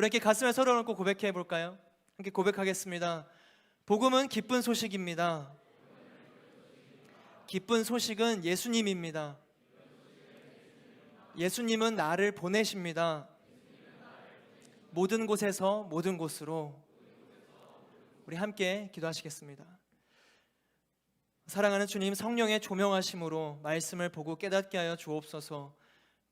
함께 가슴에 손을 얹고 고백해 볼까요? 함께 고백하겠습니다. 복음은 기쁜 소식입니다. 기쁜 소식은 예수님입니다. 예수님은 나를 보내십니다. 모든 곳에서 모든 곳으로. 우리 함께 기도하시겠습니다. 사랑하는 주님, 성령의 조명하심으로 말씀을 보고 깨닫게 하여 주옵소서.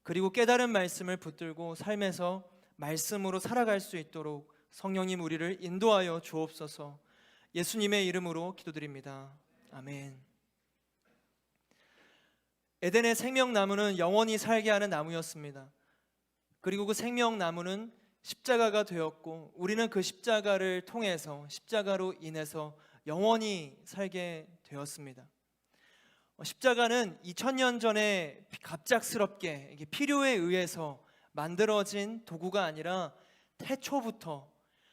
그리고 깨달은 말씀을 붙들고 삶에서 말씀으로 살아갈 수 있도록 성령님 우리를 인도하여 주옵소서. 예수님의 이름으로 기도드립니다. 아멘. 에덴의 생명나무는 영원히 살게 하는 나무였습니다. 그리고 그 생명나무는 십자가가 되었고 우리는 그 십자가를 통해서, 십자가로 인해서 영원히 살게 되었습니다. 십자가는 2000년 전에 갑작스럽게 필요에 의해서 만들어진 도구가 아니라 태초부터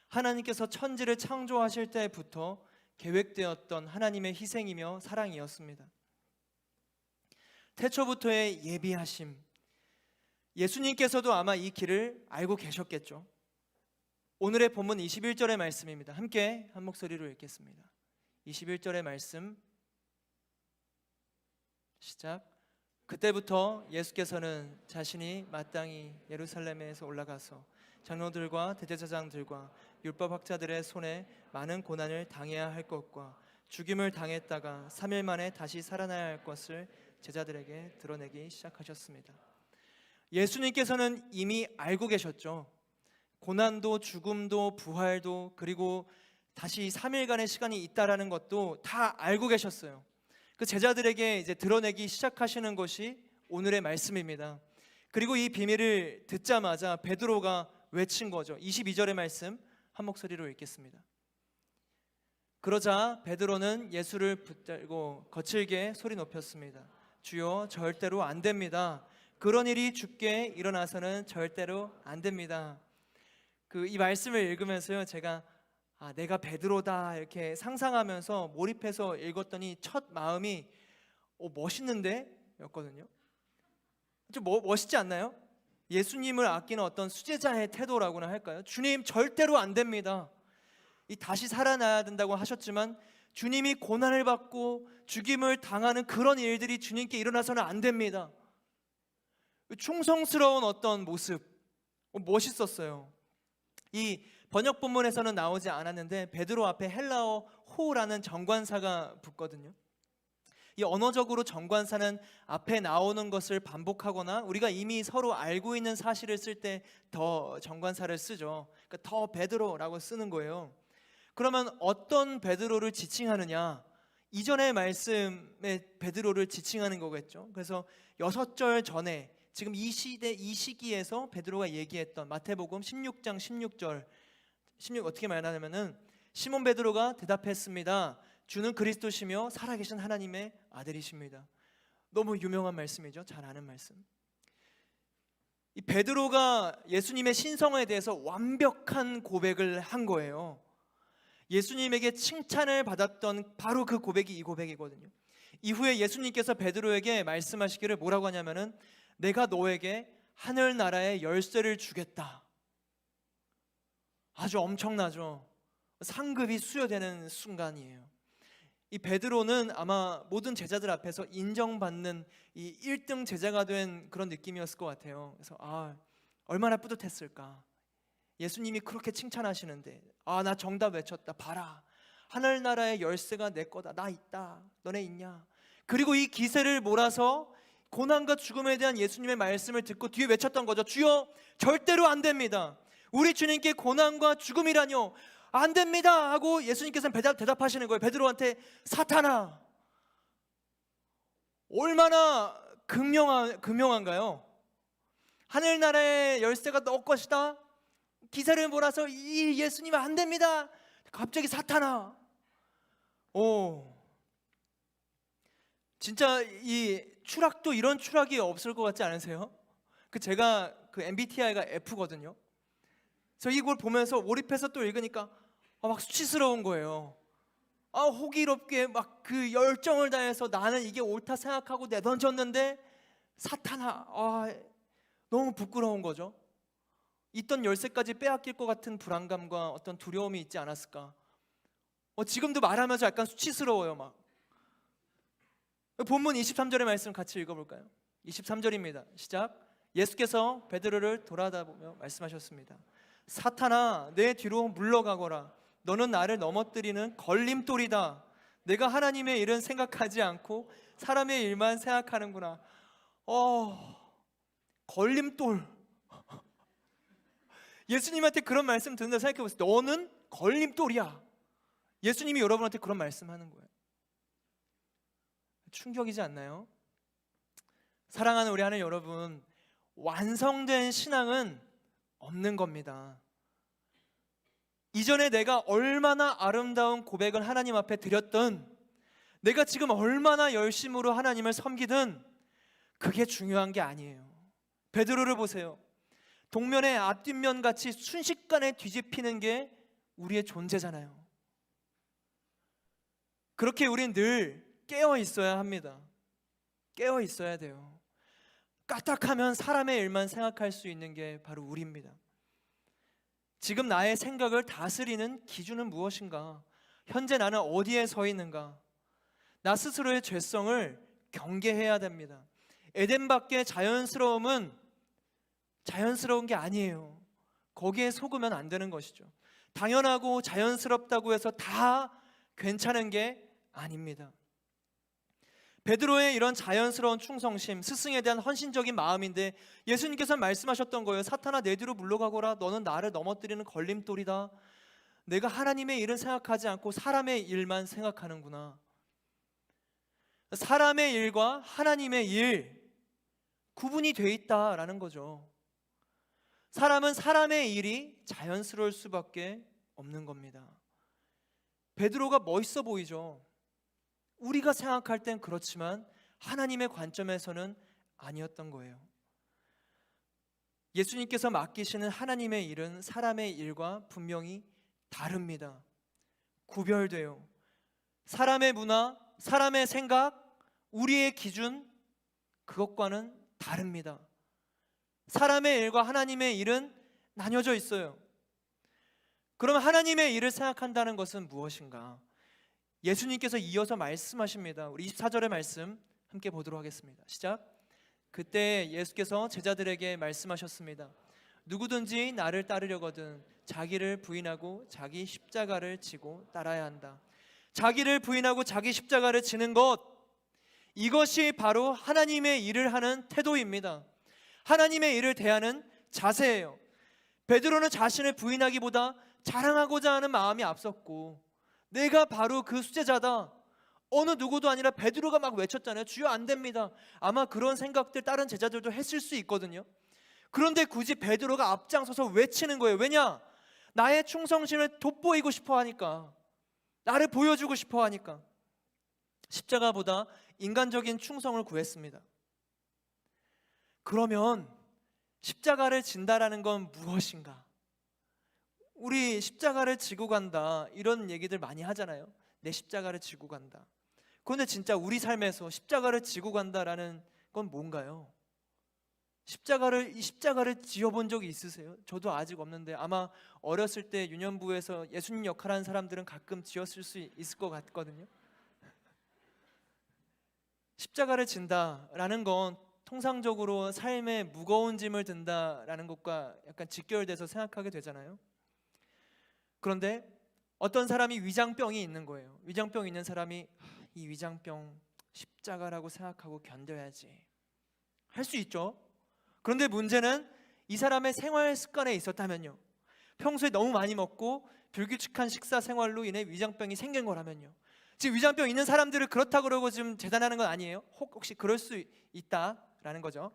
하나님께서 천지를 창조하실 때부터 계획되었던 하나님의 희생이며 사랑이었습니다. 태초부터의 예비하심, 예수님께서도 아마 이 길을 알고 계셨겠죠. 오늘의 본문 21절의 말씀입니다. 함께 한 목소리로 읽겠습니다. 21절의 말씀 시작. 그때부터 예수께서는 자신이 마땅히 예루살렘에서 올라가서 장로들과 대제사장들과 율법학자들의 손에 많은 고난을 당해야 할 것과 죽임을 당했다가 3일 만에 다시 살아나야 할 것을 제자들에게 드러내기 시작하셨습니다. 예수님께서는 이미 알고 계셨죠. 고난도 죽음도 부활도 그리고 다시 3일간의 시간이 있다라는 것도 다 알고 계셨어요. 그 제자들에게 이제 드러내기 시작하시는 것이 오늘의 말씀입니다. 그리고 이 비밀을 듣자마자 베드로가 외친 거죠. 22절의 말씀 한 목소리로 읽겠습니다. 그러자 베드로는 예수를 붙들고 거칠게 소리 높였습니다. 주여, 절대로 안 됩니다. 그런 일이 주께 일어나서는 절대로 안 됩니다. 이 말씀을 읽으면서요, 제가 내가 베드로다 이렇게 상상하면서 몰입해서 읽었더니 첫 마음이 멋있는데? 였거든요. 좀 멋있지 않나요? 예수님을 아끼는 어떤 수제자의 태도라고나 할까요? 주님, 절대로 안 됩니다. 다시 살아나야 된다고 하셨지만 주님이 고난을 받고 죽임을 당하는 그런 일들이 주님께 일어나서는 안 됩니다. 충성스러운 어떤 모습, 멋있었어요. 이 번역 본문에서는 나오지 않았는데 베드로 앞에 헬라어 호라는 정관사가 붙거든요. 이 언어적으로 정관사는 앞에 나오는 것을 반복하거나 우리가 이미 서로 알고 있는 사실을 쓸 때 더 정관사를 쓰죠. 그러니까 더 베드로라고 쓰는 거예요. 그러면 어떤 베드로를 지칭하느냐? 이전의 말씀에 베드로를 지칭하는 거겠죠. 그래서 6절 전에 지금 이 시기에서 베드로가 얘기했던 마태복음 16장 16절 16 어떻게 말하냐면은 시몬 베드로가 대답했습니다. 주는 그리스도시며 살아계신 하나님의 아들이십니다. 너무 유명한 말씀이죠. 잘 아는 말씀. 이 베드로가 예수님의 신성에 대해서 완벽한 고백을 한 거예요. 예수님에게 칭찬을 받았던 바로 그 고백이 이 고백이거든요. 이후에 예수님께서 베드로에게 말씀하시기를 뭐라고 하냐면은 내가 너에게 하늘나라의 열쇠를 주겠다. 아주 엄청나죠. 상급이 수여되는 순간이에요. 이 베드로는 아마 모든 제자들 앞에서 인정받는 이 1등 제자가 된 그런 느낌이었을 것 같아요. 그래서 얼마나 뿌듯했을까. 예수님이 그렇게 칭찬하시는데 나 정답 외쳤다. 봐라, 하늘나라의 열쇠가 내 거다. 나 있다. 너네 있냐. 그리고 이 기세를 몰아서 고난과 죽음에 대한 예수님의 말씀을 듣고 뒤에 외쳤던 거죠. 주여, 절대로 안 됩니다. 우리 주님께 고난과 죽음이라뇨, 안 됩니다 하고 예수님께서는 대답하시는 거예요. 베드로한테 사탄아. 얼마나 극명한가요? 하늘나라의 열쇠가 너 것이다. 기세를 몰아서 이 예수님 안 됩니다. 갑자기 사탄아. 진짜 이 추락도 이런 추락이 없을 것 같지 않으세요? 제가 MBTI가 F거든요. 그래서 이걸 보면서 몰입해서 또 읽으니까 막 수치스러운 거예요. 호기롭게 막 그 열정을 다해서 나는 이게 옳다 생각하고 내던졌는데 사탄아, 너무 부끄러운 거죠. 있던 열쇠까지 빼앗길 것 같은 불안감과 어떤 두려움이 있지 않았을까? 지금도 말하면서 약간 수치스러워요. 막 본문 23절의 말씀 같이 읽어볼까요? 23절입니다. 시작. 예수께서 베드로를 돌아다보며 말씀하셨습니다. 사탄아, 내 뒤로 물러가거라. 너는 나를 넘어뜨리는 걸림돌이다. 내가 하나님의 일은 생각하지 않고 사람의 일만 생각하는구나. 걸림돌. 예수님한테 그런 말씀 듣는다 생각해보세요. 너는 걸림돌이야. 예수님이 여러분한테 그런 말씀하는 거예요. 충격이지 않나요? 사랑하는 우리 하나님 여러분, 완성된 신앙은 없는 겁니다. 이전에 내가 얼마나 아름다운 고백을 하나님 앞에 드렸든, 내가 지금 얼마나 열심으로 하나님을 섬기든 그게 중요한 게 아니에요. 베드로를 보세요. 동면의 앞뒷면 같이 순식간에 뒤집히는 게 우리의 존재잖아요. 그렇게 우린 늘 깨어 있어야 합니다. 깨어 있어야 돼요. 까딱하면 사람의 일만 생각할 수 있는 게 바로 우리입니다. 지금 나의 생각을 다스리는 기준은 무엇인가? 현재 나는 어디에 서 있는가? 나 스스로의 죄성을 경계해야 됩니다. 에덴 밖의 자연스러움은 자연스러운 게 아니에요. 거기에 속으면 안 되는 것이죠. 당연하고 자연스럽다고 해서 다 괜찮은 게 아닙니다. 베드로의 이런 자연스러운 충성심, 스승에 대한 헌신적인 마음인데 예수님께서 말씀하셨던 거예요. 사탄아, 내 뒤로 물러가거라. 너는 나를 넘어뜨리는 걸림돌이다. 내가 하나님의 일은 생각하지 않고 사람의 일만 생각하는구나. 사람의 일과 하나님의 일 구분이 돼 있다라는 거죠. 사람은 사람의 일이 자연스러울 수밖에 없는 겁니다. 베드로가 멋있어 보이죠. 우리가 생각할 땐 그렇지만 하나님의 관점에서는 아니었던 거예요. 예수님께서 맡기시는 하나님의 일은 사람의 일과 분명히 다릅니다. 구별돼요. 사람의 문화, 사람의 생각, 우리의 기준, 그것과는 다릅니다. 사람의 일과 하나님의 일은 나뉘어져 있어요. 그럼 하나님의 일을 생각한다는 것은 무엇인가? 예수님께서 이어서 말씀하십니다. 우리 24절의 말씀 함께 보도록 하겠습니다. 시작. 그때 예수께서 제자들에게 말씀하셨습니다. 누구든지 나를 따르려거든 자기를 부인하고 자기 십자가를 지고 따라야 한다. 자기를 부인하고 자기 십자가를 지는 것, 이것이 바로 하나님의 일을 하는 태도입니다. 하나님의 일을 대하는 자세예요. 베드로는 자신을 부인하기보다 자랑하고자 하는 마음이 앞섰고, 내가 바로 그 수제자다. 어느 누구도 아니라 베드로가 막 외쳤잖아요. 주여, 안 됩니다. 아마 그런 생각들 다른 제자들도 했을 수 있거든요. 그런데 굳이 베드로가 앞장서서 외치는 거예요. 왜냐? 나의 충성심을 돋보이고 싶어 하니까, 나를 보여주고 싶어 하니까. 십자가보다 인간적인 충성을 구했습니다. 그러면 십자가를 진다라는 건 무엇인가? 우리 십자가를 지고 간다, 이런 얘기들 많이 하잖아요. 내 십자가를 지고 간다. 그런데 진짜 우리 삶에서 십자가를 지고 간다라는 건 뭔가요? 십자가를 지어본 적이 있으세요? 저도 아직 없는데 아마 어렸을 때 유년부에서 예수님 역할하는 사람들은 가끔 지었을 수 있을 것 같거든요. 십자가를 진다라는 건 통상적으로 삶에 무거운 짐을 든다라는 것과 약간 직결돼서 생각하게 되잖아요. 그런데 어떤 사람이 위장병이 있는 거예요. 위장병 있는 사람이 이 위장병 십자가라고 생각하고 견뎌야지, 할 수 있죠. 그런데 문제는 이 사람의 생활 습관에 있었다면요, 평소에 너무 많이 먹고 불규칙한 식사 생활로 인해 위장병이 생긴 거라면요, 지금 위장병 있는 사람들을 그렇다고 그러고 지금 재단하는 건 아니에요. 혹시 그럴 수 있다라는 거죠.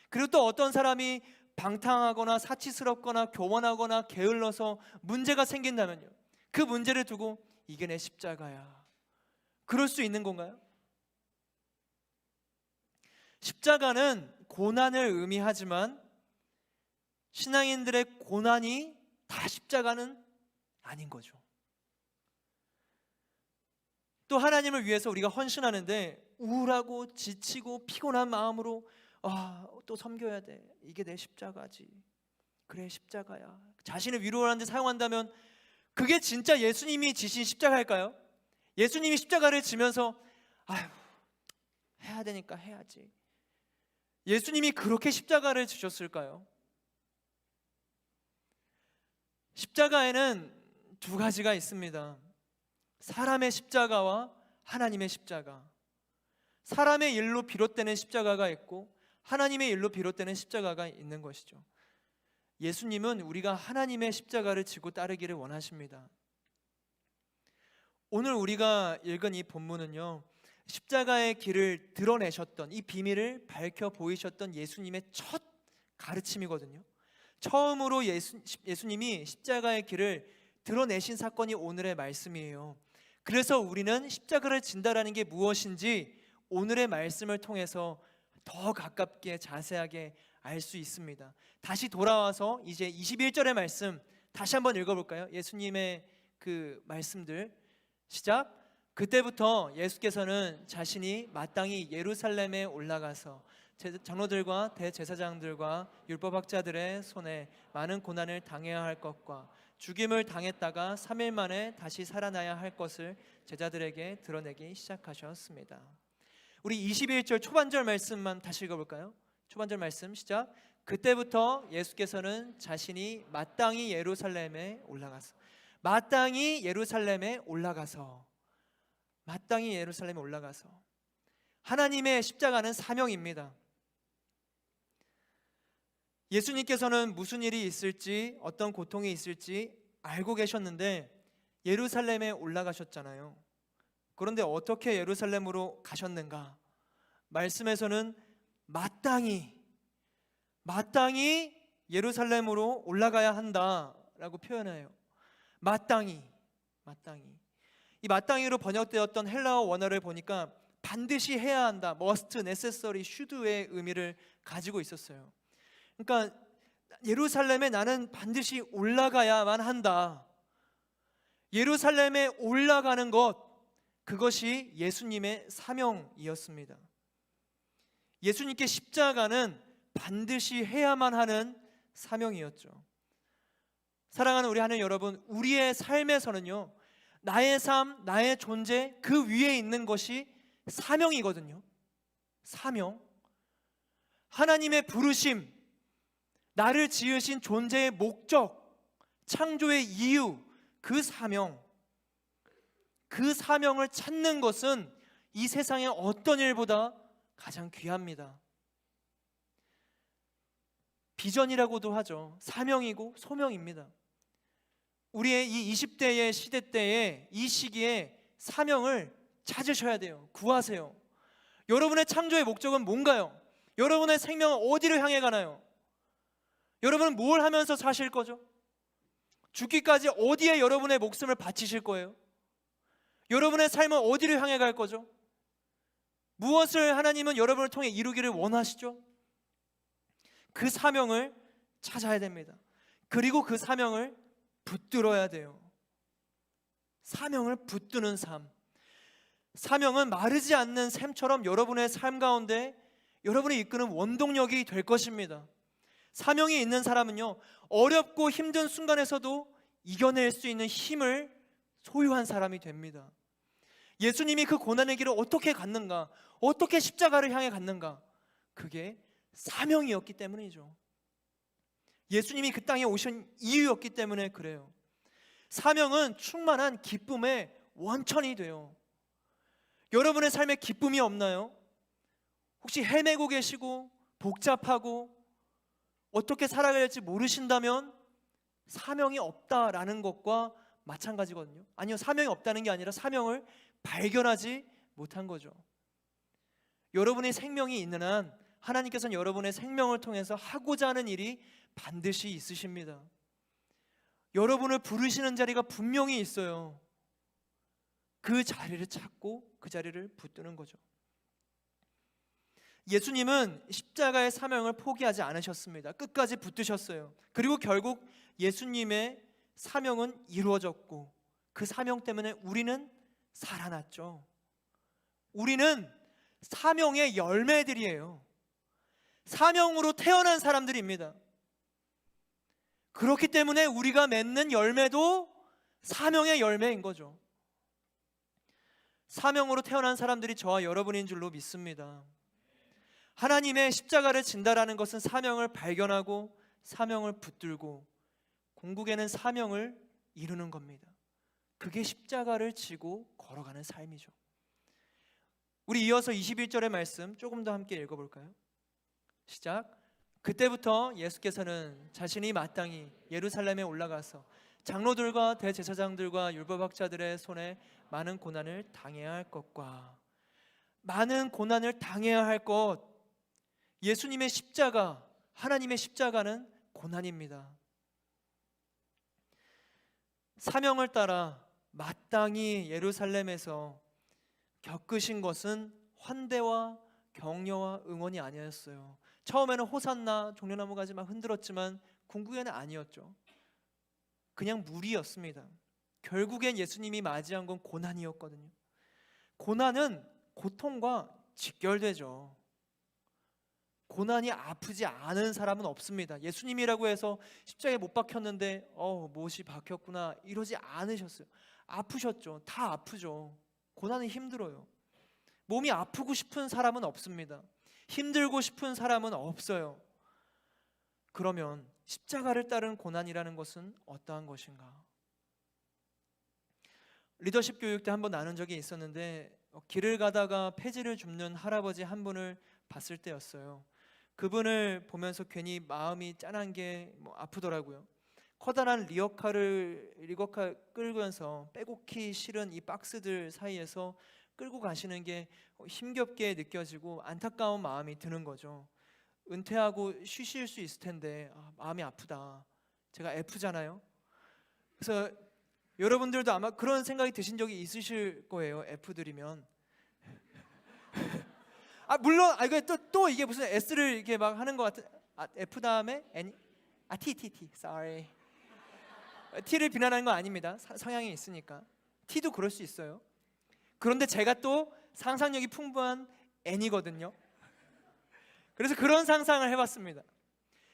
그리고 또 어떤 사람이 방탕하거나 사치스럽거나 교만하거나 게을러서 문제가 생긴다면요, 그 문제를 두고 이게 내 십자가야, 그럴 수 있는 건가요? 십자가는 고난을 의미하지만 신앙인들의 고난이 다 십자가는 아닌 거죠. 또 하나님을 위해서 우리가 헌신하는데 우울하고 지치고 피곤한 마음으로 또 섬겨야 돼, 이게 내 십자가지, 그래, 십자가야. 자신을 위로하는 데 사용한다면 그게 진짜 예수님이 지신 십자가일까요? 예수님이 십자가를 지면서 아휴, 해야 되니까 해야지. 예수님이 그렇게 십자가를 지셨을까요? 십자가에는 두 가지가 있습니다. 사람의 십자가와 하나님의 십자가. 사람의 일로 비롯되는 십자가가 있고 하나님의 일로 비롯되는 십자가가 있는 것이죠. 예수님은 우리가 하나님의 십자가를 지고 따르기를 원하십니다. 오늘 우리가 읽은 이 본문은요, 십자가의 길을 드러내셨던, 이 비밀을 밝혀 보이셨던 예수님의 첫 가르침이거든요. 처음으로 예수님이 십자가의 길을 드러내신 사건이 오늘의 말씀이에요. 그래서 우리는 십자가를 진다라는 게 무엇인지 오늘의 말씀을 통해서 더 가깝게 자세하게 알 수 있습니다. 다시 돌아와서 이제 21절의 말씀 다시 한번 읽어볼까요? 예수님의 그 말씀들 시작. 그때부터 예수께서는 자신이 마땅히 예루살렘에 올라가서 장로들과 대제사장들과 율법학자들의 손에 많은 고난을 당해야 할 것과 죽임을 당했다가 3일 만에 다시 살아나야 할 것을 제자들에게 드러내기 시작하셨습니다. 우리 21절 초반절 말씀만 다시 읽어볼까요? 초반절 말씀 시작. 그때부터 예수께서는 자신이 마땅히 예루살렘에 올라가서 하나님의 십자가는 사명입니다. 예수님께서는 무슨 일이 있을지 어떤 고통이 있을지 알고 계셨는데 예루살렘에 올라가셨잖아요. 그런데 어떻게 예루살렘으로 가셨는가? 말씀에서는 마땅히 예루살렘으로 올라가야 한다라고 표현해요. 마땅히. 이 마땅히로 번역되었던 헬라어 원어를 보니까 반드시 해야 한다, must, necessary, should의 의미를 가지고 있었어요. 그러니까 예루살렘에 나는 반드시 올라가야만 한다. 예루살렘에 올라가는 것, 그것이 예수님의 사명이었습니다. 예수님께 십자가는 반드시 해야만 하는 사명이었죠. 사랑하는 우리 하나님 여러분, 우리의 삶에서는요, 나의 삶, 나의 존재, 그 위에 있는 것이 사명이거든요. 사명. 하나님의 부르심, 나를 지으신 존재의 목적, 창조의 이유, 그 사명. 그 사명을 찾는 것은 이 세상의 어떤 일보다 가장 귀합니다. 비전이라고도 하죠. 사명이고 소명입니다. 우리의 이 20대의 시대 때에 이 시기에 사명을 찾으셔야 돼요. 구하세요. 여러분의 창조의 목적은 뭔가요? 여러분의 생명은 어디를 향해 가나요? 여러분은 뭘 하면서 사실 거죠? 죽기까지 어디에 여러분의 목숨을 바치실 거예요? 여러분의 삶은 어디를 향해 갈 거죠? 무엇을 하나님은 여러분을 통해 이루기를 원하시죠? 그 사명을 찾아야 됩니다. 그리고 그 사명을 붙들어야 돼요. 사명을 붙드는 삶. 사명은 마르지 않는 샘처럼 여러분의 삶 가운데 여러분이 이끄는 원동력이 될 것입니다. 사명이 있는 사람은요, 어렵고 힘든 순간에서도 이겨낼 수 있는 힘을 소유한 사람이 됩니다. 예수님이 그 고난의 길을 어떻게 갔는가? 어떻게 십자가를 향해 갔는가? 그게 사명이었기 때문이죠. 예수님이 그 땅에 오신 이유였기 때문에 그래요. 사명은 충만한 기쁨의 원천이 돼요. 여러분의 삶에 기쁨이 없나요? 혹시 헤매고 계시고 복잡하고 어떻게 살아가야 할지 모르신다면 사명이 없다라는 것과 마찬가지거든요. 아니요, 사명이 없다는 게 아니라 사명을 발견하지 못한 거죠. 여러분의 생명이 있는 한 하나님께서는 여러분의 생명을 통해서 하고자 하는 일이 반드시 있으십니다. 여러분을 부르시는 자리가 분명히 있어요. 그 자리를 찾고 그 자리를 붙드는 거죠. 예수님은 십자가의 사명을 포기하지 않으셨습니다. 끝까지 붙드셨어요. 그리고 결국 예수님의 사명은 이루어졌고 그 사명 때문에 우리는 살아났죠. 우리는 사명의 열매들이에요. 사명으로 태어난 사람들입니다. 그렇기 때문에 우리가 맺는 열매도 사명의 열매인 거죠. 사명으로 태어난 사람들이 저와 여러분인 줄로 믿습니다. 하나님의 십자가를 진다라는 것은 사명을 발견하고 사명을 붙들고 궁극에는 사명을 이루는 겁니다. 그게 십자가를 지고 걸어가는 삶이죠. 우리 이어서 21절의 말씀 조금 더 함께 읽어볼까요? 시작. 그때부터 예수께서는 자신이 마땅히 예루살렘에 올라가서 장로들과 대제사장들과 율법학자들의 손에 많은 고난을 당해야 할 것과 많은 고난을 당해야 할 것, 예수님의 십자가, 하나님의 십자가는 고난입니다. 사명을 따라 마땅히 예루살렘에서 겪으신 것은 환대와 격려와 응원이 아니었어요. 처음에는 호산나 종려나무 가지 막 흔들었지만 궁극에는 아니었죠. 그냥 무리였습니다. 결국엔 예수님이 맞이한 건 고난이었거든요. 고난은 고통과 직결되죠. 고난이 아프지 않은 사람은 없습니다. 예수님이라고 해서 십자가에 못 박혔는데 못이 박혔구나 이러지 않으셨어요. 아프셨죠. 다 아프죠. 고난은 힘들어요. 몸이 아프고 싶은 사람은 없습니다. 힘들고 싶은 사람은 없어요. 그러면 십자가를 따른 고난이라는 것은 어떠한 것인가? 리더십 교육 때 한번 나눈 적이 있었는데 길을 가다가 폐지를 줍는 할아버지 한 분을 봤을 때였어요. 그분을 보면서 괜히 마음이 짠한 게 아프더라고요. 커다란 리어카를 끌면서 빼곡히 실은 이 박스들 사이에서 끌고 가시는 게 힘겹게 느껴지고 안타까운 마음이 드는 거죠. 은퇴하고 쉬실 수 있을 텐데 마음이 아프다. 제가 F잖아요. 그래서 여러분들도 아마 그런 생각이 드신 적이 있으실 거예요. F들이면. 물론 이거 또 이게 무슨 S를 이렇게 막 하는 것 같은. F 다음에 N. T. Sorry. T를 비난하는 거 아닙니다. 성향이 있으니까. T도 그럴 수 있어요. 그런데 제가 또 상상력이 풍부한 N이거든요. 그래서 그런 상상을 해봤습니다.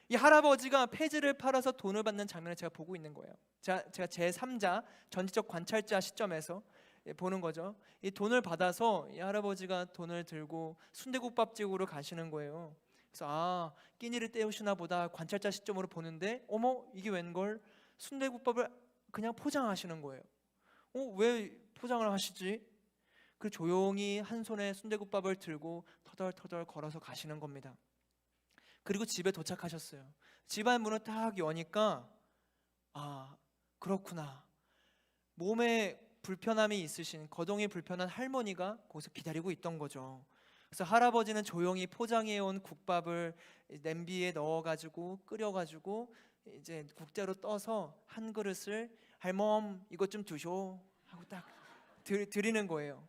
이 할아버지가 폐지를 팔아서 돈을 받는 장면을 제가 보고 있는 거예요. 제가 제3자, 전지적 관찰자 시점에서 보는 거죠. 이 돈을 받아서 이 할아버지가 돈을 들고 순대국밥집으로 가시는 거예요. 그래서 끼니를 때우시나 보다 관찰자 시점으로 보는데 어머 이게 웬걸? 순대국밥을 그냥 포장하시는 거예요. 왜 포장을 하시지? 그 조용히 한 손에 순대국밥을 들고 터덜터덜 걸어서 가시는 겁니다. 그리고 집에 도착하셨어요. 집안 문을 딱 여니까 그렇구나. 몸에 불편함이 있으신 거동이 불편한 할머니가 거기서 기다리고 있던 거죠. 그래서 할아버지는 조용히 포장해온 국밥을 냄비에 넣어가지고 끓여가지고 이제 국자로 떠서 한 그릇을 할멈 이것 좀 드쇼 하고 딱 드리는 거예요.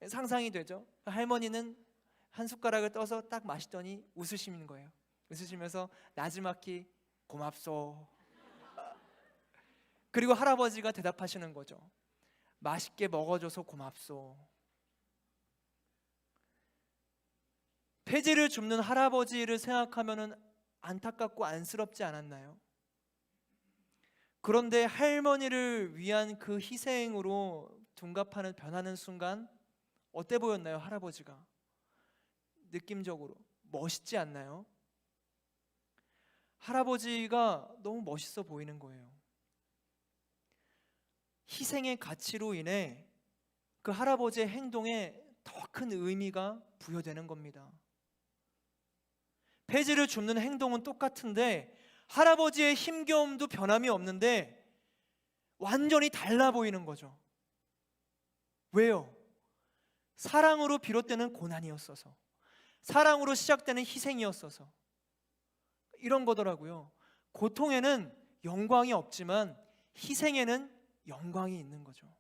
상상이 되죠? 할머니는 한 숟가락을 떠서 딱 마시더니 웃으시는 거예요. 웃으시면서 나지막히 고맙소. 그리고 할아버지가 대답하시는 거죠. 맛있게 먹어줘서 고맙소. 폐지를 줍는 할아버지를 생각하면 안타깝고 안쓰럽지 않았나요? 그런데 할머니를 위한 그 희생으로 둔갑하는 변하는 순간 어때 보였나요? 할아버지가 느낌적으로 멋있지 않나요? 할아버지가 너무 멋있어 보이는 거예요. 희생의 가치로 인해 그 할아버지의 행동에 더 큰 의미가 부여되는 겁니다. 폐지를 줍는 행동은 똑같은데 할아버지의 힘겨움도 변함이 없는데 완전히 달라 보이는 거죠. 왜요? 사랑으로 비롯되는 고난이었어서, 사랑으로 시작되는 희생이었어서 이런 거더라고요. 고통에는 영광이 없지만 희생에는 영광이 있는 거죠.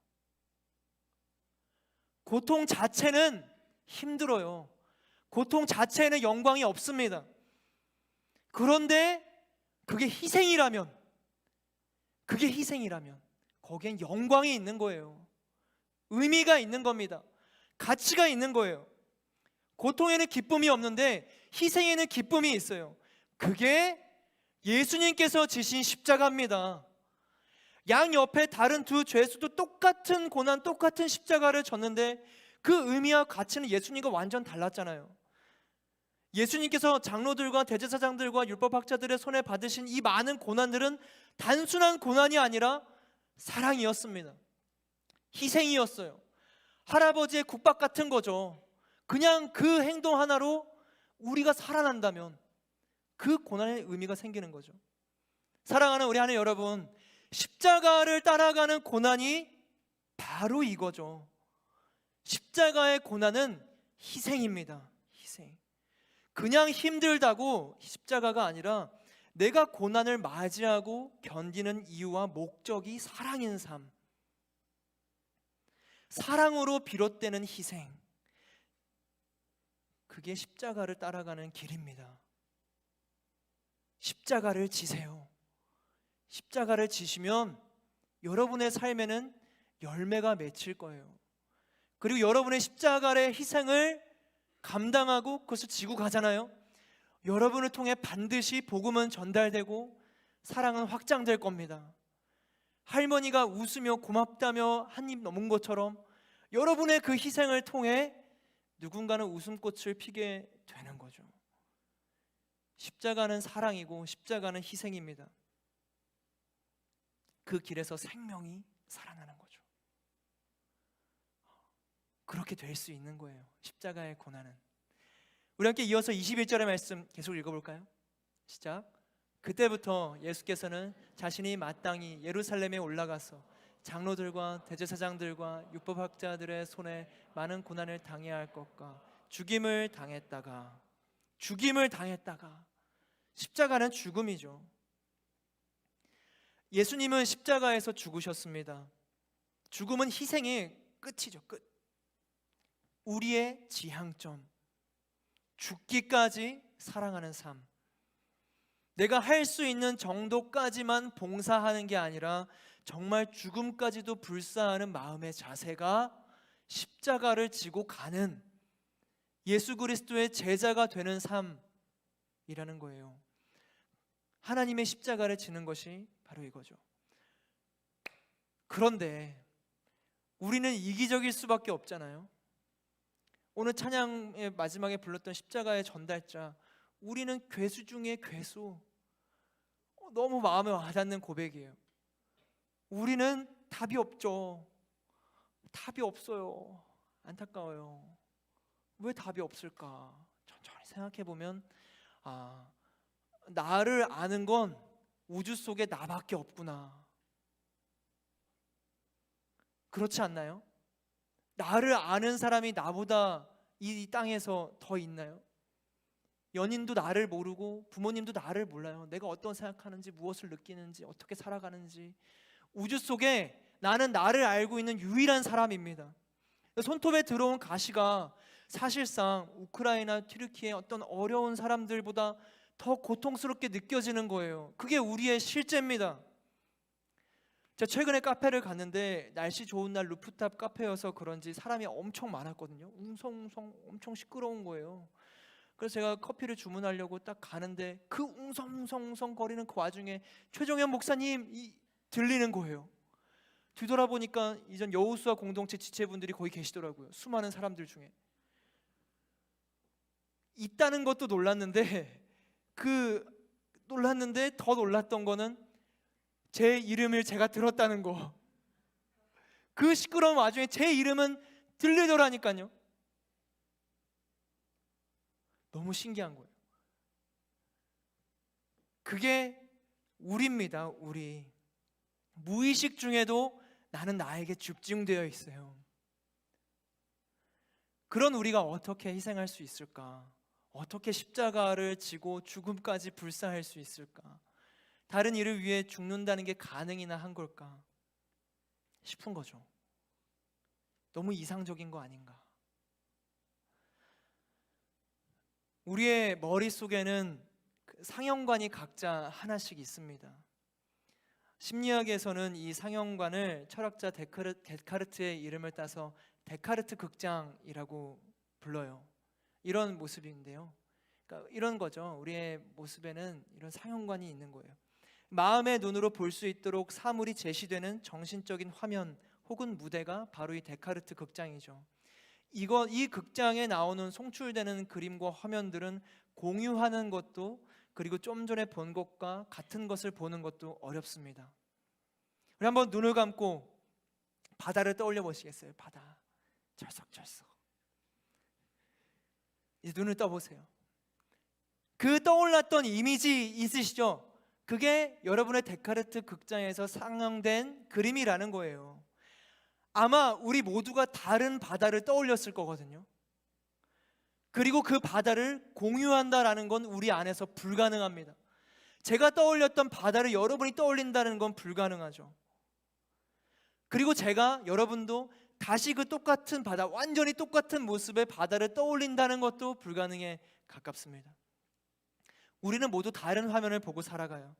고통 자체는 힘들어요. 고통 자체에는 영광이 없습니다. 그런데 그게 희생이라면 거기엔 영광이 있는 거예요. 의미가 있는 겁니다. 가치가 있는 거예요. 고통에는 기쁨이 없는데 희생에는 기쁨이 있어요. 그게 예수님께서 지신 십자가입니다. 양 옆에 다른 두 죄수도 똑같은 고난, 똑같은 십자가를 졌는데 그 의미와 가치는 예수님과 완전 달랐잖아요. 예수님께서 장로들과 대제사장들과 율법학자들의 손에 받으신 이 많은 고난들은 단순한 고난이 아니라 사랑이었습니다. 희생이었어요. 할아버지의 국밥 같은 거죠. 그냥 그 행동 하나로 우리가 살아난다면 그 고난의 의미가 생기는 거죠. 사랑하는 우리 하나님 여러분, 십자가를 따라가는 고난이 바로 이거죠. 십자가의 고난은 희생입니다. 희생. 그냥 힘들다고 십자가가 아니라 내가 고난을 맞이하고 견디는 이유와 목적이 사랑인 삶, 사랑으로 비롯되는 희생, 그게 십자가를 따라가는 길입니다. 십자가를 지세요. 십자가를 지시면 여러분의 삶에는 열매가 맺힐 거예요. 그리고 여러분의 십자가의 희생을 감당하고 그것을 지고 가잖아요. 여러분을 통해 반드시 복음은 전달되고 사랑은 확장될 겁니다. 할머니가 웃으며 고맙다며 한 입 넘은 것처럼 여러분의 그 희생을 통해 누군가는 웃음꽃을 피게 되는 거죠. 십자가는 사랑이고 십자가는 희생입니다. 그 길에서 생명이 살아나는 거죠. 그렇게 될 수 있는 거예요. 십자가의 고난은. 우리 함께 이어서 21절의 말씀 계속 읽어볼까요? 시작. 그때부터 예수께서는 자신이 마땅히 예루살렘에 올라가서 장로들과 대제사장들과 율법학자들의 손에 많은 고난을 당해야 할 것과 죽임을 당했다가 십자가는 죽음이죠. 예수님은 십자가에서 죽으셨습니다. 죽음은 희생의 끝이죠. 끝. 우리의 지향점, 죽기까지 사랑하는 삶. 내가 할 수 있는 정도까지만 봉사하는 게 아니라 정말 죽음까지도 불사하는 마음의 자세가 십자가를 지고 가는 예수 그리스도의 제자가 되는 삶이라는 거예요. 하나님의 십자가를 지는 것이 바로 이거죠. 그런데 우리는 이기적일 수밖에 없잖아요. 오늘 찬양의 마지막에 불렀던 십자가의 전달자, 우리는 괴수 중에 괴수. 너무 마음에 와닿는 고백이에요. 우리는 답이 없죠. 답이 없어요. 안타까워요. 왜 답이 없을까? 천천히 생각해 보면 나를 아는 건 우주 속에 나밖에 없구나. 그렇지 않나요? 나를 아는 사람이 나보다 이 땅에서 더 있나요? 연인도 나를 모르고 부모님도 나를 몰라요. 내가 어떤 생각하는지, 무엇을 느끼는지, 어떻게 살아가는지. 우주 속에 나는 나를 알고 있는 유일한 사람입니다. 손톱에 들어온 가시가 사실상 우크라이나, 튀르키예 어떤 어려운 사람들보다 더 고통스럽게 느껴지는 거예요. 그게 우리의 실제입니다. 제가 최근에 카페를 갔는데 날씨 좋은 날 루프탑 카페여서 그런지 사람이 엄청 많았거든요. 웅성웅성 엄청 시끄러운 거예요. 그래서 제가 커피를 주문하려고 딱 가는데 그 웅성웅성 거리는 그 와중에 최종현 목사님 들리는 거예요. 뒤돌아보니까 이전 여호수아 공동체 지체분들이 거기 계시더라고요. 수많은 사람들 중에 있다는 것도 놀랐는데 더 놀랐던 거는 제 이름을 제가 들었다는 거. 그 시끄러운 와중에 제 이름은 들리더라니까요. 너무 신기한 거예요. 그게 우리입니다. 우리 무의식 중에도 나는 나에게 집중되어 있어요. 그런 우리가 어떻게 희생할 수 있을까? 어떻게 십자가를 지고 죽음까지 불사할 수 있을까? 다른 이를 위해 죽는다는 게 가능이나 한 걸까 싶은 거죠. 너무 이상적인 거 아닌가? 우리의 머릿속에는 상형관이 각자 하나씩 있습니다. 심리학에서는 이 상형관을 철학자 데카르트의 이름을 따서 데카르트 극장이라고 불러요. 이런 모습인데요. 그러니까 이런 거죠. 우리의 모습에는 이런 상형관이 있는 거예요. 마음의 눈으로 볼 수 있도록 사물이 제시되는 정신적인 화면 혹은 무대가 바로 이 데카르트 극장이죠. 이 극장에 나오는 송출되는 그림과 화면들은 공유하는 것도, 그리고 좀 전에 본 것과 같은 것을 보는 것도 어렵습니다. 우리 한번 눈을 감고 바다를 떠올려 보시겠어요? 바다 철썩철썩. 이제 눈을 떠보세요. 그 떠올랐던 이미지 있으시죠? 그게 여러분의 데카르트 극장에서 상영된 그림이라는 거예요. 아마 우리 모두가 다른 바다를 떠올렸을 거거든요. 그리고 그 바다를 공유한다라는 건 우리 안에서 불가능합니다. 제가 떠올렸던 바다를 여러분이 떠올린다는 건 불가능하죠. 그리고 여러분도 다시 그 똑같은 바다, 완전히 똑같은 모습의 바다를 떠올린다는 것도 불가능에 가깝습니다. 우리는 모두 다른 화면을 보고 살아가요.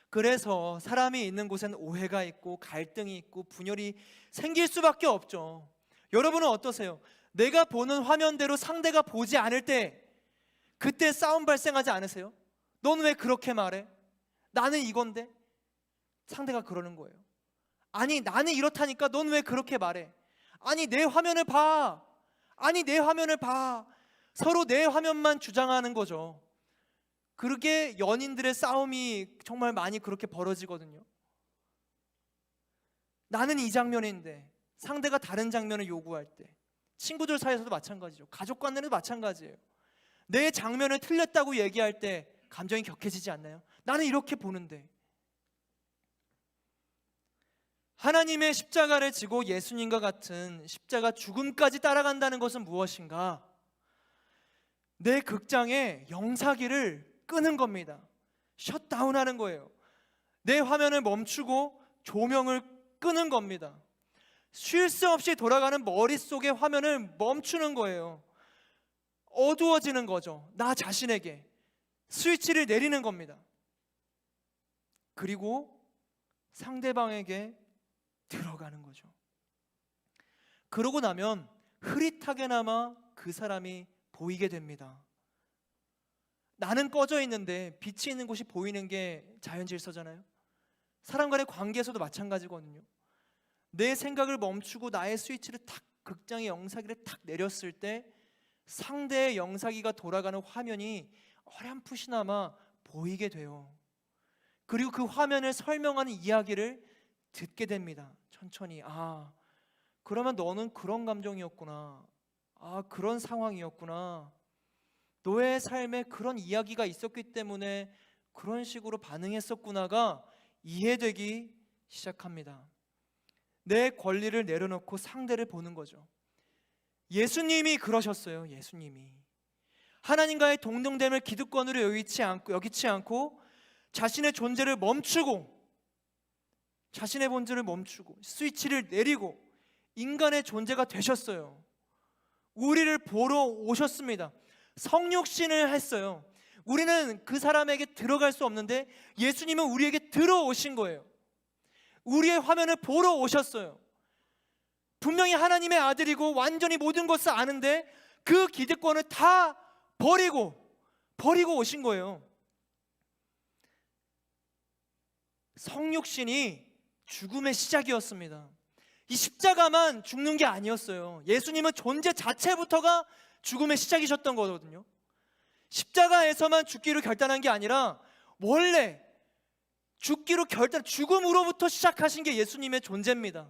그래서 사람이 있는 곳엔 오해가 있고 갈등이 있고 분열이 생길 수밖에 없죠. 여러분은 어떠세요? 내가 보는 화면대로 상대가 보지 않을 때 그때 싸움 발생하지 않으세요? 넌 왜 그렇게 말해? 나는 이건데? 상대가 그러는 거예요. 아니, 나는 이렇다니까 넌 왜 그렇게 말해? 아니, 내 화면을 봐. 아니, 내 화면을 봐. 서로 내 화면만 주장하는 거죠. 그렇게 연인들의 싸움이 정말 많이 그렇게 벌어지거든요. 나는 이 장면인데 상대가 다른 장면을 요구할 때, 친구들 사이에서도 마찬가지죠. 가족 간에도 마찬가지예요. 내 장면을 틀렸다고 얘기할 때 감정이 격해지지 않나요? 나는 이렇게 보는데. 하나님의 십자가를 지고 예수님과 같은 십자가 죽음까지 따라간다는 것은 무엇인가? 내 극장의 영사기를 끄는 겁니다. 셧다운하는 거예요. 내 화면을 멈추고 조명을 끄는 겁니다. 쉴 새 없이 돌아가는 머릿속의 화면을 멈추는 거예요. 어두워지는 거죠. 나 자신에게 스위치를 내리는 겁니다. 그리고 상대방에게 들어가는 거죠. 그러고 나면 흐릿하게나마 그 사람이 보이게 됩니다. 나는 꺼져 있는데 빛이 있는 곳이 보이는 게 자연질서잖아요. 사람 간의 관계에서도 마찬가지거든요. 내 생각을 멈추고 나의 스위치를 탁, 극장의 영사기를 탁 내렸을 때 상대의 영사기가 돌아가는 화면이 어렴풋이나마 보이게 돼요. 그리고 그 화면을 설명하는 이야기를 듣게 됩니다. 천천히. 아, 그러면 너는 그런 감정이었구나. 아, 그런 상황이었구나. 너의 삶에 그런 이야기가 있었기 때문에 그런 식으로 반응했었구나가 이해되기 시작합니다. 내 권리를 내려놓고 상대를 보는 거죠. 예수님이 그러셨어요. 예수님이 하나님과의 동등됨을 기득권으로 여기지 않고 자신의 존재를 멈추고, 자신의 본질을 멈추고 스위치를 내리고 인간의 존재가 되셨어요. 우리를 보러 오셨습니다. 성육신을 했어요. 우리는 그 사람에게 들어갈 수 없는데 예수님은 우리에게 들어오신 거예요. 우리의 화면을 보러 오셨어요. 분명히 하나님의 아들이고 완전히 모든 것을 아는데 그 기득권을 다 버리고 오신 거예요. 성육신이 죽음의 시작이었습니다. 이 십자가만 죽는 게 아니었어요. 예수님은 존재 자체부터가 죽음의 시작이셨던 거거든요. 십자가에서만 죽기로 결단한 게 아니라 원래 죽음으로부터 시작하신 게 예수님의 존재입니다.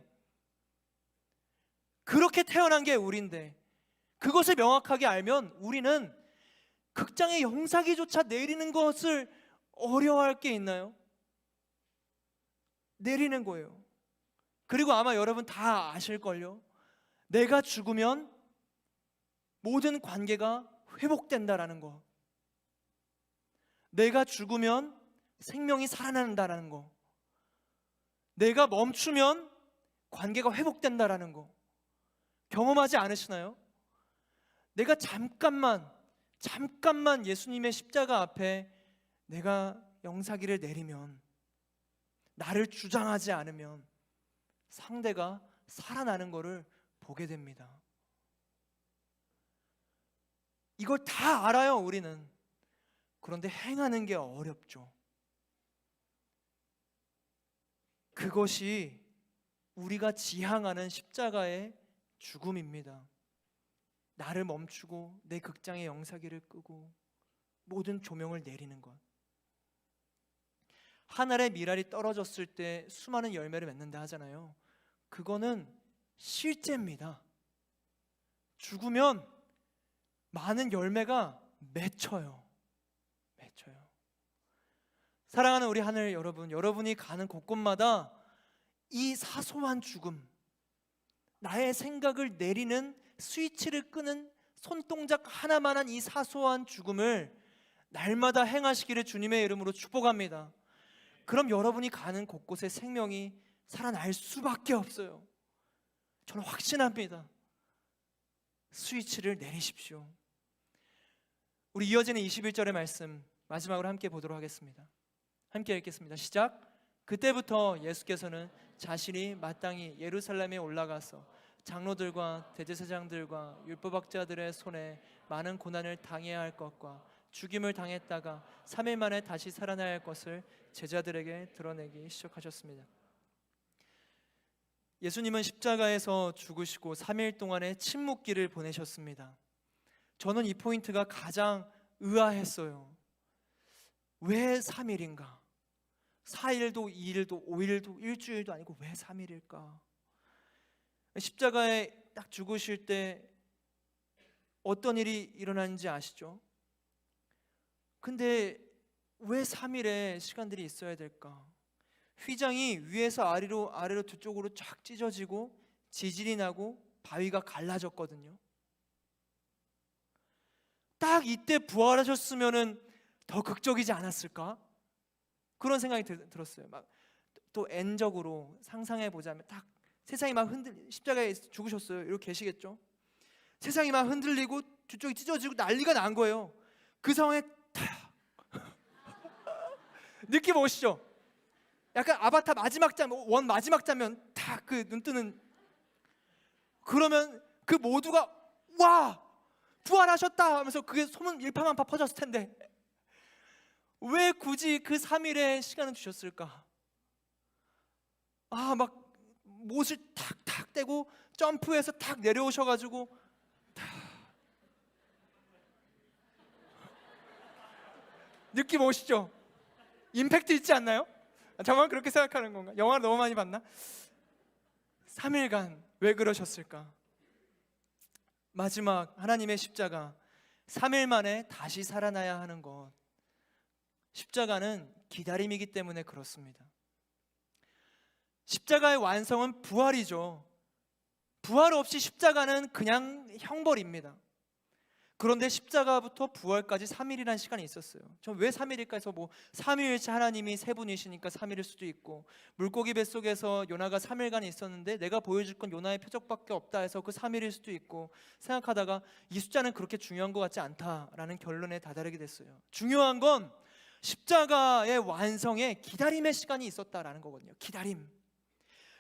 그렇게 태어난 게 우리인데, 그것을 명확하게 알면 우리는 극장의 영사기조차 내리는 것을 어려워할 게 있나요? 내리는 거예요. 그리고 아마 여러분 다 아실걸요. 내가 죽으면 모든 관계가 회복된다라는 거, 내가 죽으면 생명이 살아난다라는 거, 내가 멈추면 관계가 회복된다라는 거 경험하지 않으시나요? 내가 잠깐만 예수님의 십자가 앞에 내가 영사기를 내리면, 나를 주장하지 않으면 상대가 살아나는 것을 보게 됩니다. 이걸 다 알아요. 우리는 그런데 행하는 게 어렵죠. 그것이 우리가 지향하는 십자가의 죽음입니다. 나를 멈추고 내 극장의 영사기를 끄고 모든 조명을 내리는 것. 한 알의 밀알이 떨어졌을 때 수많은 열매를 맺는다 하잖아요. 그거는 실제입니다. 죽으면 많은 열매가 맺혀요. 사랑하는 우리 하늘 여러분, 여러분이 가는 곳곳마다 이 사소한 죽음, 나의 생각을 내리는 스위치를 끄는 손동작 하나만한 이 사소한 죽음을 날마다 행하시기를 주님의 이름으로 축복합니다. 그럼 여러분이 가는 곳곳에 생명이 살아날 수밖에 없어요. 저는 확신합니다. 스위치를 내리십시오. 우리 이어지는 21절의 말씀 마지막으로 함께 보도록 하겠습니다. 함께 읽겠습니다. 시작. 그때부터 예수께서는 자신이 마땅히 예루살렘에 올라가서 장로들과 대제사장들과 율법학자들의 손에 많은 고난을 당해야 할 것과 죽임을 당했다가 3일 만에 다시 살아나야 할 것을 제자들에게 드러내기 시작하셨습니다. 예수님은 십자가에서 죽으시고 3일 동안의 침묵기를 보내셨습니다. 저는 이 포인트가 가장 의아했어요. 왜 3일인가? 4일도 2일도 5일도 일주일도 아니고 왜 3일일까? 십자가에 딱 죽으실 때 어떤 일이 일어나는지 아시죠? 근데 왜 3일의 시간들이 있어야 될까? 휘장이 위에서 아래로 두 쪽으로 쫙 찢어지고 지진이 나고 바위가 갈라졌거든요. 딱 이때 부활하셨으면은 더 극적이지 않았을까? 그런 생각이 들었어요. 막 또 N적으로 상상해 보자면 딱 세상이 막 십자가에 죽으셨어요. 이렇게 계시겠죠? 세상이 막 흔들리고 뒤쪽이 찢어지고 난리가 난 거예요. 그 상황에 탁 느낌 오시죠? 약간 아바타 마지막 장면, 원 마지막 장면 탁 그 눈 뜨는. 그러면 그 모두가 와 부활하셨다 하면서 그게 소문 일파만파 퍼졌을 텐데 왜 굳이 그 3일의 시간을 주셨을까? 막 못을 탁탁 떼고 점프해서 탁 내려오셔가지고 느낌 오시죠? 임팩트 있지 않나요? 저만 그렇게 생각하는 건가? 영화를 너무 많이 봤나? 3일간 왜 그러셨을까? 마지막 하나님의 십자가 3일 만에 다시 살아나야 하는 것, 십자가는 기다림이기 때문에 그렇습니다. 십자가의 완성은 부활이죠. 부활 없이 십자가는 그냥 형벌입니다. 그런데 십자가부터 부활까지 3일이라는 시간이 있었어요. 저 왜 3일일까 해서 뭐 삼위일체 하나님이 세 분이시니까 3일일 수도 있고, 물고기 뱃속에서 요나가 3일간 있었는데 내가 보여줄 건 요나의 표적밖에 없다 해서 그 3일일 수도 있고 생각하다가 이 숫자는 그렇게 중요한 것 같지 않다라는 결론에 다다르게 됐어요. 중요한 건 십자가의 완성에 기다림의 시간이 있었다라는 거거든요. 기다림.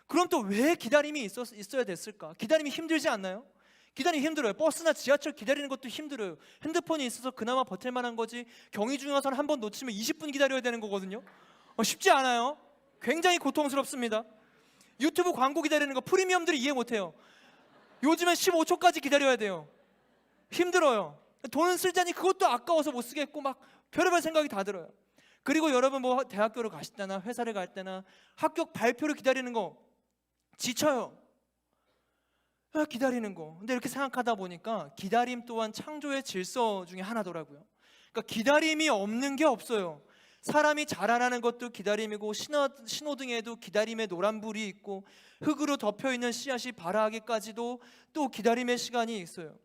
그럼 또 왜 기다림이 있어야 됐을까? 기다림이 힘들지 않나요? 기다림이 힘들어요. 버스나 지하철 기다리는 것도 힘들어요. 핸드폰이 있어서 그나마 버틸 만한 거지, 경의중앙선 한 번 놓치면 20분 기다려야 되는 거거든요. 쉽지 않아요. 굉장히 고통스럽습니다. 유튜브 광고 기다리는 거 프리미엄들이 이해 못해요. 요즘엔 15초까지 기다려야 돼요. 힘들어요. 돈은 쓸자니 그것도 아까워서 못 쓰겠고 막 별의별 생각이 다 들어요. 그리고 여러분 뭐 대학교를 가실 때나 회사를 갈 때나 합격 발표를 기다리는 거 지쳐요. 기다리는 거. 근데 이렇게 생각하다 보니까 기다림 또한 창조의 질서 중에 하나더라고요. 그러니까 기다림이 없는 게 없어요. 사람이 자라나는 것도 기다림이고, 신호등에도 기다림의 노란불이 있고, 흙으로 덮여있는 씨앗이 발아하기까지도 또 기다림의 시간이 있어요.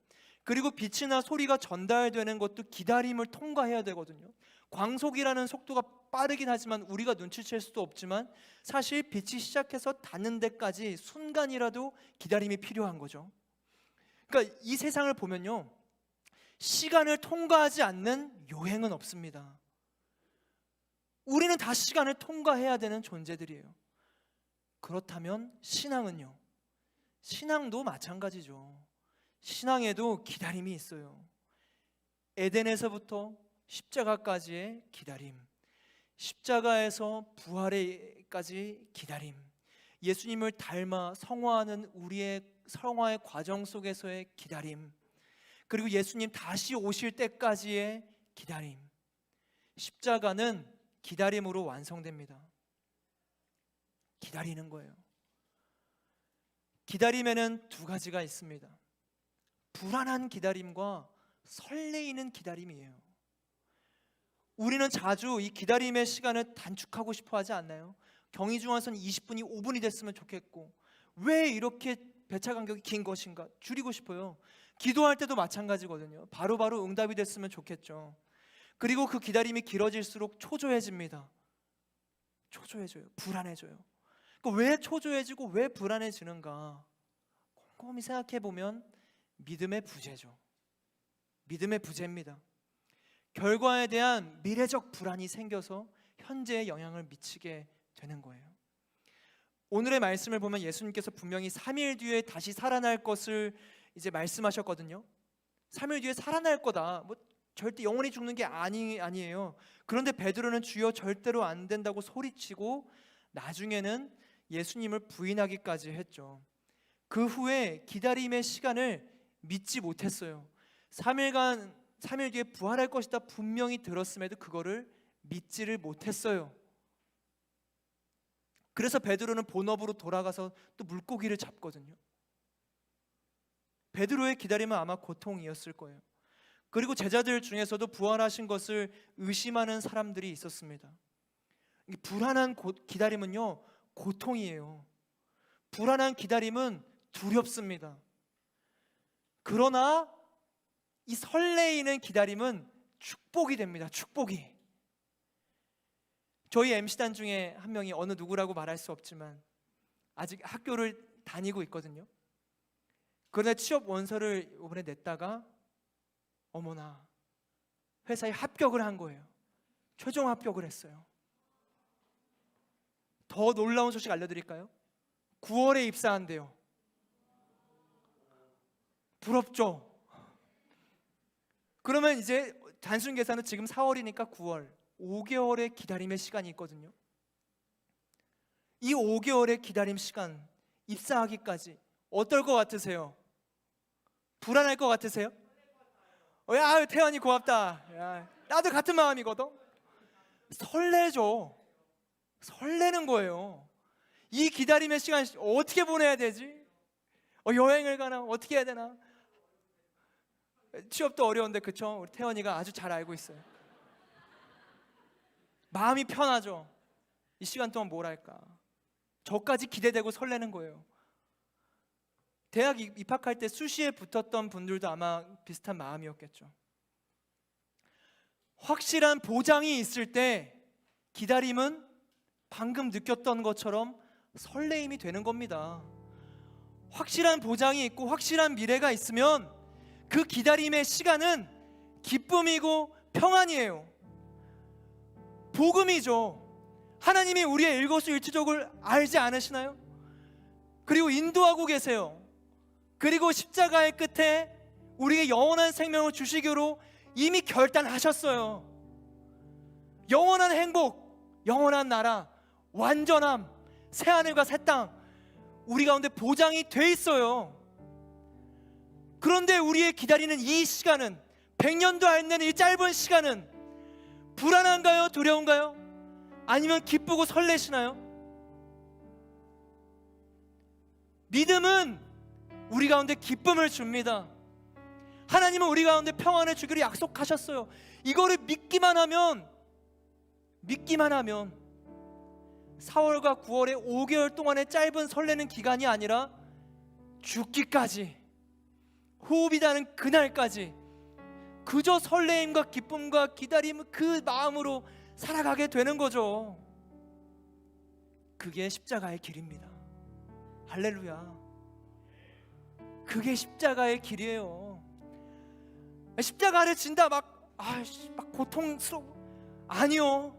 그리고 빛이나 소리가 전달되는 것도 기다림을 통과해야 되거든요. 광속이라는 속도가 빠르긴 하지만 우리가 눈치챌 수도 없지만 사실 빛이 시작해서 닿는 데까지 순간이라도 기다림이 필요한 거죠. 그러니까 이 세상을 보면요, 시간을 통과하지 않는 요행은 없습니다. 우리는 다 시간을 통과해야 되는 존재들이에요. 그렇다면 신앙은요? 신앙도 마찬가지죠. 신앙에도 기다림이 있어요. 에덴에서부터 십자가까지의 기다림, 십자가에서 부활에까지 기다림, 예수님을 닮아 성화하는 우리의 성화의 과정 속에서의 기다림, 그리고 예수님 다시 오실 때까지의 기다림. 십자가는 기다림으로 완성됩니다. 기다리는 거예요. 기다림에는 두 가지가 있습니다. 불안한 기다림과 설레이는 기다림이에요. 우리는 자주 이 기다림의 시간을 단축하고 싶어 하지 않나요? 경의중앙선 20분이 5분이 됐으면 좋겠고, 왜 이렇게 배차 간격이 긴 것인가 줄이고 싶어요. 기도할 때도 마찬가지거든요. 바로바로 응답이 됐으면 좋겠죠. 그리고 그 기다림이 길어질수록 초조해집니다. 초조해져요. 불안해져요. 그러니까 왜 초조해지고 왜 불안해지는가 곰곰이 생각해 보면 믿음의 부재죠. 믿음의 부재입니다. 결과에 대한 미래적 불안이 생겨서 현재에 영향을 미치게 되는 거예요. 오늘의 말씀을 보면 예수님께서 분명히 3일 뒤에 다시 살아날 것을 이제 말씀하셨거든요. 3일 뒤에 살아날 거다. 뭐 절대 영원히 죽는 게 아니에요. 그런데 베드로는 주여 절대로 안 된다고 소리치고 나중에는 예수님을 부인하기까지 했죠. 그 후에 기다림의 시간을 믿지 못했어요. 3일 뒤에 부활할 것이다 분명히 들었음에도 그거를 믿지를 못했어요. 그래서 베드로는 본업으로 돌아가서 또 물고기를 잡거든요. 베드로의 기다림은 아마 고통이었을 거예요. 그리고 제자들 중에서도 부활하신 것을 의심하는 사람들이 있었습니다. 불안한 기다림은요, 고통이에요. 불안한 기다림은 두렵습니다. 그러나 이 설레이는 기다림은 축복이 됩니다. 축복이. 저희 MC단 중에 한 명이 어느 누구라고 말할 수 없지만 아직 학교를 다니고 있거든요. 그런데 취업 원서를 이번에 냈다가 어머나 회사에 합격을 한 거예요. 최종 합격을 했어요. 더 놀라운 소식 알려드릴까요? 9월에 입사한대요. 부럽죠? 그러면 이제 단순 계산은 지금 4월이니까 9월 5개월의 기다림의 시간이 있거든요. 이 5개월의 기다림 시간, 입사하기까지 어떨 것 같으세요? 불안할 것 같으세요? 야, 태연이 고맙다. 야, 나도 같은 마음이거든. 설레죠. 설레는 거예요. 이 기다림의 시간 어떻게 보내야 되지? 여행을 가나? 어떻게 해야 되나? 취업도 어려운데 그쵸? 우리 태연이가 아주 잘 알고 있어요. 마음이 편하죠. 이 시간 동안 뭘 할까? 저까지 기대되고 설레는 거예요. 대학 입학할 때 수시에 붙었던 분들도 아마 비슷한 마음이었겠죠. 확실한 보장이 있을 때 기다림은 방금 느꼈던 것처럼 설레임이 되는 겁니다. 확실한 보장이 있고 확실한 미래가 있으면 그 기다림의 시간은 기쁨이고 평안이에요. 복음이죠. 하나님이 우리의 일거수일투족을 알지 않으시나요? 그리고 인도하고 계세요. 그리고 십자가의 끝에 우리에게 영원한 생명을 주시기로 이미 결단하셨어요. 영원한 행복, 영원한 나라, 완전함, 새하늘과 새 땅 우리 가운데 보장이 돼 있어요. 그런데 우리의 기다리는 이 시간은 100년도 안 되는 이 짧은 시간은 불안한가요? 두려운가요? 아니면 기쁘고 설레시나요? 믿음은 우리 가운데 기쁨을 줍니다. 하나님은 우리 가운데 평안을 주기로 약속하셨어요. 이거를 믿기만 하면 4월과 9월의 5개월 동안의 짧은 설레는 기간이 아니라 죽기까지, 호흡이 닿는 그날까지 그저 설레임과 기쁨과 기다림 그 마음으로 살아가게 되는 거죠. 그게 십자가의 길입니다. 할렐루야. 그게 십자가의 길이에요. 십자가 아래 진다 막 고통스러워. 아니요.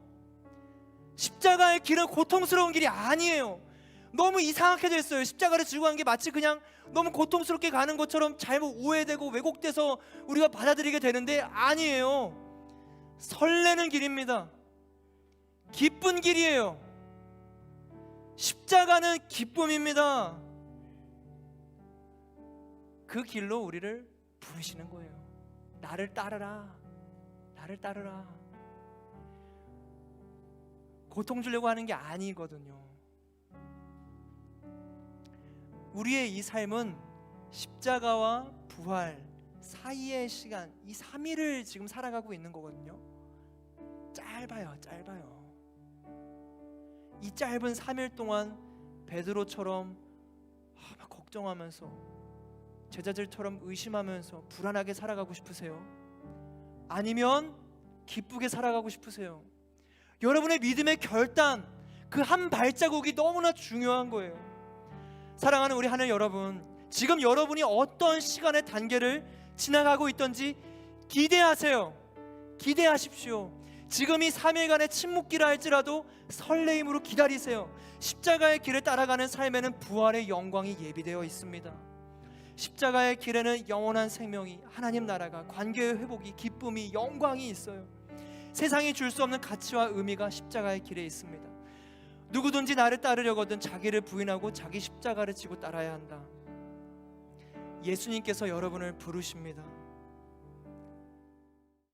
십자가의 길은 고통스러운 길이 아니에요. 너무 이상하게 됐어요. 십자가를 지고 간 게 마치 그냥 너무 고통스럽게 가는 것처럼 잘못 오해되고 왜곡돼서 우리가 받아들이게 되는데 아니에요. 설레는 길입니다. 기쁜 길이에요. 십자가는 기쁨입니다. 그 길로 우리를 부르시는 거예요. 나를 따르라. 나를 따르라. 고통 주려고 하는 게 아니거든요. 우리의 이 삶은 십자가와 부활 사이의 시간, 이 3일을 지금 살아가고 있는 거거든요. 짧아요. 이 짧은 3일 동안 베드로처럼 막 걱정하면서, 제자들처럼 의심하면서 불안하게 살아가고 싶으세요? 아니면 기쁘게 살아가고 싶으세요? 여러분의 믿음의 결단, 그 한 발자국이 너무나 중요한 거예요. 사랑하는 우리 하늘 여러분, 지금 여러분이 어떤 시간의 단계를 지나가고 있던지 기대하세요. 기대하십시오. 지금 이 3일간의 침묵기라 할지라도 설레임으로 기다리세요. 십자가의 길을 따라가는 삶에는 부활의 영광이 예비되어 있습니다. 십자가의 길에는 영원한 생명이, 하나님 나라가, 관계의 회복이, 기쁨이, 영광이 있어요. 세상이 줄 수 없는 가치와 의미가 십자가의 길에 있습니다. 누구든지 나를 따르려거든 자기를 부인하고 자기 십자가를 지고 따라야 한다. 예수님께서 여러분을 부르십니다.